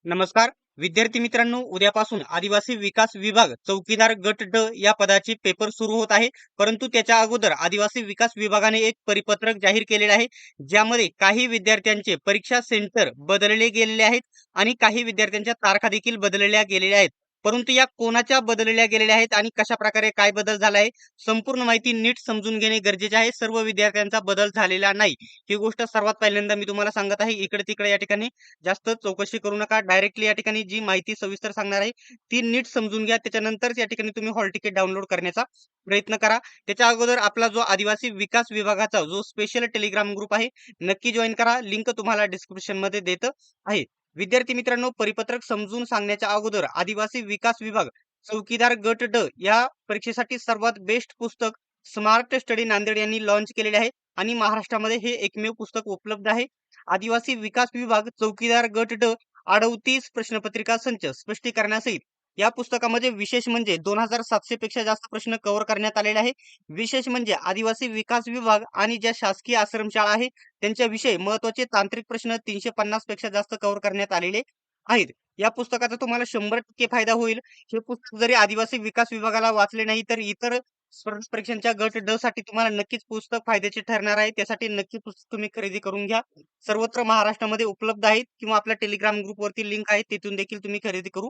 नमस्कार विद्यार्थी मित्रांनो, उद्यापासून आदिवासी विकास विभाग चौकीदार गट ड या पदाचे पेपर सुरू होत आहे. परंतु त्याच्या अगोदर आदिवासी विकास विभागाने एक परिपत्रक जाहीर केलेले आहे, ज्यामध्ये काही विद्यार्थ्यांचे परीक्षा सेंटर बदलले गेलेले आहेत आणि काही विद्यार्थ्यांच्या तारखा देखील बदलल्या गेलेल्या आहेत. परंतु या कोणाच्या बदलल्या गेलेल्या आहेत आणि कशा प्रकारे काय बदल झाला आहे, संपूर्ण माहिती नीट समजून घेणे गरजेचे आहे. सर्व विद्यार्थ्यांचा बदल झालेला नाही, ही गोष्ट सर्वात पहिल्यांदा मी तुम्हाला सांगत आहे. इकडे तिकडे या ठिकाणी जास्त चौकशी करू नका. डायरेक्टली या ठिकाणी जी माहिती सविस्तर सांगणार आहे ती नीट समजून घ्या. त्याच्यानंतरच या ठिकाणी तुम्ही हॉल तिकीट डाउनलोड करण्याचा प्रयत्न करा. त्याच्या अगोदर आपला जो आदिवासी विकास विभागाचा जो स्पेशल टेलिग्राम ग्रुप आहे, नक्की जॉईन करा. लिंक तुम्हाला डिस्क्रिप्शन मध्ये देत आहे. विद्यार्थी मित्रांनो, परिपत्रक समजून सांगण्याच्या अगोदर आदिवासी विकास विभाग चौकीदार गट ड या परीक्षेसाठी सर्वात बेस्ट पुस्तक स्मार्ट स्टडी नांदेड यांनी लॉन्च केलेले आहे आणि महाराष्ट्रामध्ये हे एकमेव पुस्तक उपलब्ध आहे. आदिवासी विकास विभाग चौकीदार गट ड 38 प्रश्नपत्रिका संच स्पष्टीकरणासहित या पुस्तकामध्ये विशेष म्हणजे 2700 पेक्षा जास्त प्रश्न कव्हर करण्यात आलेले आहे. विशेष म्हणजे आदिवासी विकास विभाग आणि ज्या शासकीय आश्रमशाळा आहे त्यांच्या विषय महत्वाचे तांत्रिक प्रश्न 350 पेक्षा जास्त कव्हर करण्यात आलेले आहेत. या पुस्तकाचा तुम्हाला 100% फायदा होईल. हे पुस्तक जरी आदिवासी विकास विभागाला वाचले नाही तर इतर स्पर्धा परीक्षांच्या गट ड साठी तुम्हाला नक्कीच पुस्तक फायद्याचे ठरणार आहे. त्यासाठी नक्की पुस्तक तुम्ही खरेदी करून घ्या. सर्वत्र महाराष्ट्रामध्ये उपलब्ध आहेत किंवा आपल्या टेलिग्राम ग्रुपवरती लिंक आहे, तिथून देखील तुम्ही खरेदी करू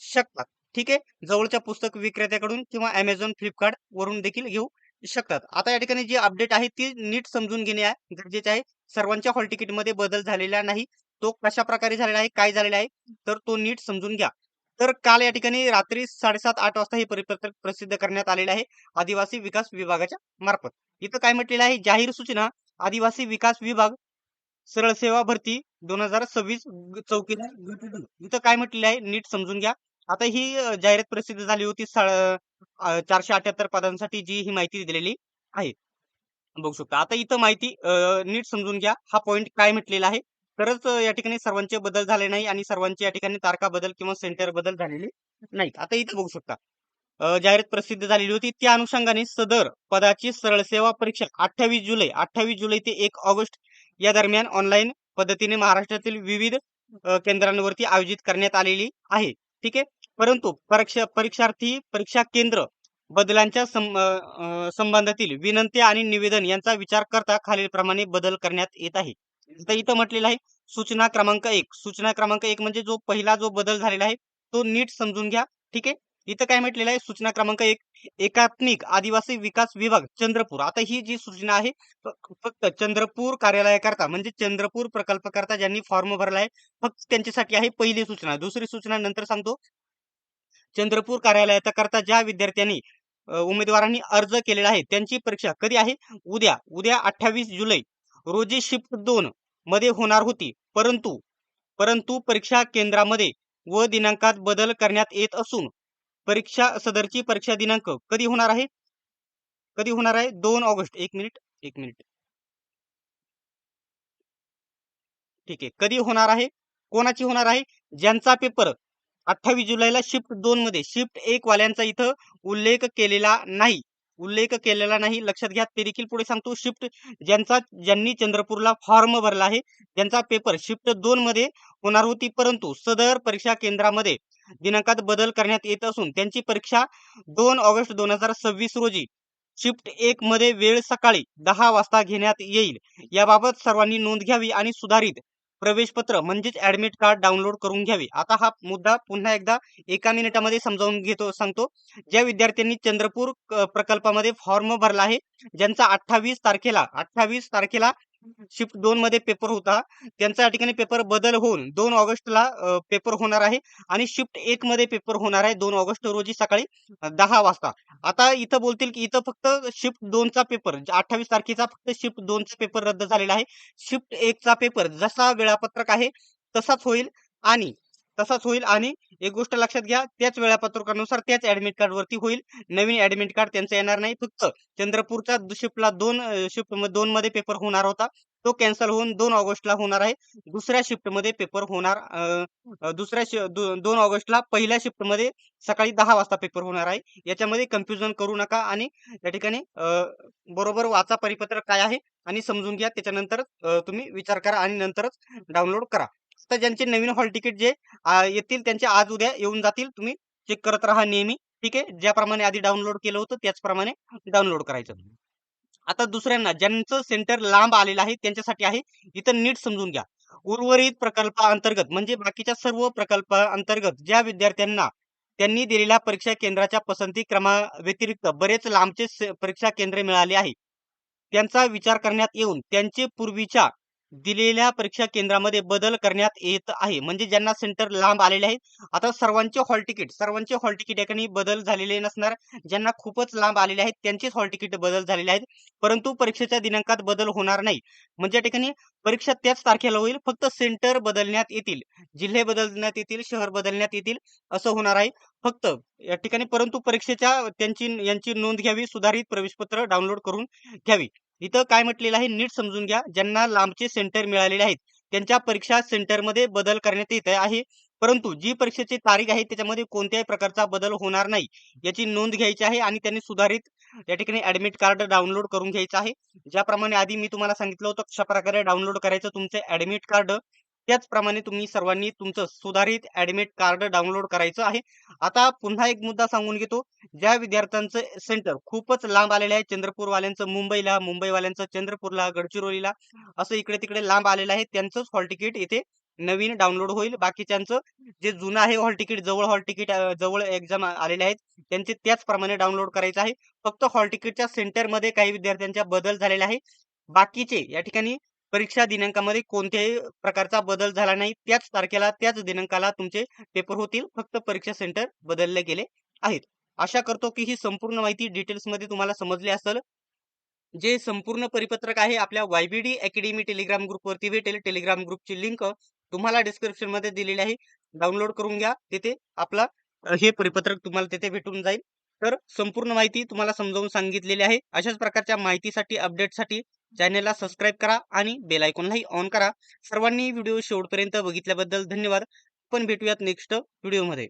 शकतात. ठीक आहे, जवळच्या पुस्तक विक्रेत्याकडून किंवा Amazon, Flipkart वरून देखील घेऊ शकतात. आता या ठिकाणी जी अपडेट आहे ती नीट समजून घेणे गरजेचे आहे. सर्वांच्या हॉल तिकीट मध्ये बदल झालेला नाही. तो कशा प्रकारे झालेला आहे, काय झालेला आहे, तर तो नीट समजून घ्या. तर काल या ठिकाणी रात्री 7:30-8 वाजता हे परिपत्रक प्रसिद्ध करण्यात आलेले आहे आदिवासी विकास विभागाच्या मार्फत. इथं काय म्हटलेलं आहे, जाहीर सूचना आदिवासी विकास विभाग सरळ सेवा भरती 2026 चौकीदार गट ड. इथं काय म्हटलेलं आहे नीट समजून घ्या. आता ही जाहिरात प्रसिद्ध झाली होती 478 पदांसाठी, जी ही माहिती दिलेली आहे, बघू शकता. आता इथं माहिती नीट समजून घ्या. हा पॉइंट काय म्हटलेला आहे, तरच या ठिकाणी सर्वांचे बदल झाले नाही आणि सर्वांचे या ठिकाणी तारखा बदल किंवा सेंटर बदल झालेले नाहीत. आता इथं बघू शकता, जाहिरात प्रसिद्ध झालेली होती. त्या अनुषंगाने सदर पदाची सरळ सेवा परीक्षा 28 जुलै ते 1 ऑगस्ट या दरम्यान ऑनलाईन पद्धतीने महाराष्ट्रातील विविध केंद्रांवरती आयोजित करण्यात आलेली आहे. ठीक आहे, परंतु परीक्षार्थी परीक्षा केंद्र बदलांच्या संबंधातील विनंती आणि निवेदन यांचा विचार करता खालीलप्रमाणे बदल करण्यात येत आहे. तर इथं म्हटलेलं आहे सूचना क्रमांक 1. सूचना क्रमांक 1 म्हणजे जो पहिला जो बदल झालेला आहे तो नीट समजून घ्या. ठीक आहे, इथं काय म्हटलेलं आहे, सूचना क्रमांक 1, एकात्मिक आदिवासी विकास विभाग चंद्रपूर. आता ही जी सूचना आहे फक्त चंद्रपूर कार्यालयाकरता म्हणजे चंद्रपूर प्रकल्पकर्ता ज्यांनी फॉर्म भरला आहे फक्त त्यांच्यासाठी आहे पहिली सूचना. दुसरी सूचना नंतर सांगतो. चंद्रपूर कार्यालयाकरता ज्या विद्यार्थ्यांनी उमेदवारांनी अर्ज केलेला आहे त्यांची परीक्षा कधी आहे, उद्या उद्या 28 जुलै रोजी शिफ्ट 2 मध्ये होणार होती. परंतु परंतु परीक्षा केंद्रामध्ये व दिनांकात बदल करण्यात येत असून सदरची परीक्षा दिनांक कधी होणार आहे, 2 ऑगस्ट. एक मिनिट. ठीक आहे, कधी होणार आहे, कोणाची होणार आहे, ज्यांचा पेपर 28 जुलैला शिफ्ट 2 मध्ये, शिफ्ट 1 वाल्यांचा इथं उल्लेख केलेला नाही, लक्षात घ्या. ते देखील पुढे सांगतो. शिफ्ट ज्यांनी चंद्रपूरला फॉर्म भरला आहे ज्यांचा पेपर शिफ्ट 2 मध्ये होणार होती, परंतु सदर परीक्षा केंद्रामध्ये दिनांकात बदल करण्यात येत असून त्यांची परीक्षा 2 ऑगस्ट 2026 रोजी शिफ्ट 1 मध्ये वेळ सकाळी 10 वाजता घेण्यात येईल. याबाबत सर्वांनी नोंद घ्यावी आणि सुधारित प्रवेशपत्र म्हणजेच ऍडमिट कार्ड डाउनलोड करून घ्यावे. आता हा मुद्दा पुन्हा एकदा एका मिनिटामध्ये समजावून सांगतो. ज्या विद्यार्थ्यांनी चंद्रपूर प्रकल्पामध्ये फॉर्म भरला आहे, ज्यांचा 28 तारखेला शिफ्ट 2 मध्ये पेपर होता, त्यांचा या ठिकाणी पेपर बदल होऊन 2 ऑगस्टला पेपर होणार आहे आणि शिफ्ट 1 मध्ये पेपर होणार आहे 2 ऑगस्ट रोजी सकाळी 10 वाजता. आता इथं बोलतील की इथं फक्त शिफ्ट 2 चा पेपर 28 तारखेचा फक्त शिफ्ट 2 चा पेपर रद्द झालेला आहे. शिफ्ट 1 चा पेपर जसा वेळापत्रक आहे तसाच होईल आणि एक गोष्ट लक्षात घ्या, त्याच वेळापत्रकानुसार त्याच ऍडमिट कार्ड वरती होईल. नवीन ऍडमिट कार्ड त्यांचं येणार नाही. फक्त चंद्रपूरच्या शिफ्टला 2 मध्ये पेपर होणार होता, तो कॅन्सल होऊन 2 ऑगस्टला होणार आहे. दुसऱ्या शिफ्ट मध्ये पेपर होणार 2 ऑगस्टला पहिल्या शिफ्ट मध्ये सकाळी 10 वाजता पेपर होणार आहे. याच्यामध्ये कन्फ्युजन करू नका आणि या ठिकाणी बरोबर वाचा परिपत्रक काय आहे आणि समजून घ्या. त्याच्यानंतर तुम्ही विचार करा आणि नंतरच डाउनलोड करा. तर ज्यांचे नवीन हॉल तिकीट जे येतील त्यांचे आज उद्या येऊन जातील. तुम्ही चेक करत राहा नेहमी. ठीक आहे. ज्याप्रमाणे आधी डाउनलोड केलं होतं त्याचप्रमाणे डाउनलोड करायचं. आता दुसऱ्यांना ज्यांचं सेंटर लांब आलेलं आहे त्यांच्यासाठी आहे. इथं नीट समजून घ्या. उर्वरित प्रकल्पाअंतर्गत म्हणजे बाकीच्या सर्व प्रकल्पाअंतर्गत ज्या विद्यार्थ्यांना त्यांनी दिलेल्या परीक्षा केंद्राच्या पसंती क्रमा व्यतिरिक्त बरेच लांबचे परीक्षा केंद्र मिळाले आहे. त्यांचा विचार करण्यात येऊन त्यांचे पूर्वीच्या दिलेल्या परीक्षा केंद्रामध्ये बदल करण्यात येत आहे. म्हणजे ज्यांना सेंटर लांब आलेले आहेत, आता सर्वांचे हॉल तिकीट या ठिकाणी बदल झालेले नसणार. ज्यांना खूपच लांब आलेले आहेत त्यांचेच हॉल तिकीट बदल झालेले आहेत. परंतु परीक्षेच्या दिनांकात बदल होणार नाही. म्हणजे या ठिकाणी परीक्षा त्याच तारखेला होईल. फक्त सेंटर बदलण्यात येतील. जिल्हे बदलण्यात येतील, शहर बदलण्यात येतील असं होणार आहे. फक्त या ठिकाणी परंतु परीक्षेच्या यांची नोंद घ्यावी, सुधारित प्रवेशपत्र डाउनलोड करून घ्यावी. इथं काय म्हटलेलं आहे नीट समजून घ्या. ज्यांना लांबचे सेंटर मिळालेले आहेत त्यांच्या परीक्षा सेंटरमध्ये बदल करण्यात येत आहे. परंतु जी परीक्षेची तारीख आहे त्याच्यामध्ये कोणत्याही प्रकारचा बदल होणार नाही याची नोंद घ्यायची आहे आणि त्यांनी सुधारित या ठिकाणी ऍडमिट कार्ड डाउनलोड करून घ्यायचं आहे. ज्याप्रमाणे आधी मी तुम्हाला सांगितलं होतं कशा प्रकारे डाउनलोड करायचं तुमचे ऍडमिट कार्ड, त्याचप्रमाणे तुम्ही सर्वांनी तुमचं सुधारित ऍडमिट कार्ड डाउनलोड करायचं आहे. आता पुन्हा एक मुद्दा सांगून घेतो. ज्या विद्यार्थ्यांचं सेंटर खूपच लांब आलेलं आहे, चंद्रपूरवाल्यांचं मुंबईला, मुंबईवाल्यांचं चंद्रपूरला, गडचिरोलीला असं इकडे तिकडे लांब आलेलं आहे, त्यांचंच हॉल तिकीट इथे नवीन डाउनलोड होईल. बाकीच्यांचं जे जुनं आहे हॉल तिकीट, जवळ एक्झाम आलेले आहेत त्यांचे त्याचप्रमाणे डाउनलोड करायचं आहे. फक्त हॉल तिकीटच्या सेंटरमध्ये काही विद्यार्थ्यांच्या बदल झालेले आहे. बाकीचे या ठिकाणी परीक्षा दिनांकामध्ये कोणत्याही प्रकारचा बदल झाला नाही. त्याच तारखेला, त्याच दिनांकाला तुमचे पेपर होतील. फक्त परीक्षा सेंटर बदलले गेले आहेत. आशा करतो की ही संपूर्ण माहिती डिटेल्समध्ये तुम्हाला समजली असेल. जे संपूर्ण परिपत्रक आहे आपल्या YBD अकॅडमी टेलिग्राम ग्रुपवरती भेटेल. टेलिग्राम ग्रुपची लिंक तुम्हाला डिस्क्रिप्शनमध्ये दिलेली आहे. डाउनलोड करून घ्या. तिथे आपला हे परिपत्रक तुम्हाला तिथे भेटून जाईल. तर संपूर्ण माहिती तुम्हाला समजावून सांगितलेली आहे. अशाच प्रकारच्या माहितीसाठी, अपडेटसाठी चॅनेलला सबस्क्राईब करा आणि बेल आयकॉनलाही ऑन करा. सर्वांनी व्हिडिओ शेवटपर्यंत बघितल्याबद्दल धन्यवाद. आपण भेटूयात नेक्स्ट व्हिडिओमध्ये.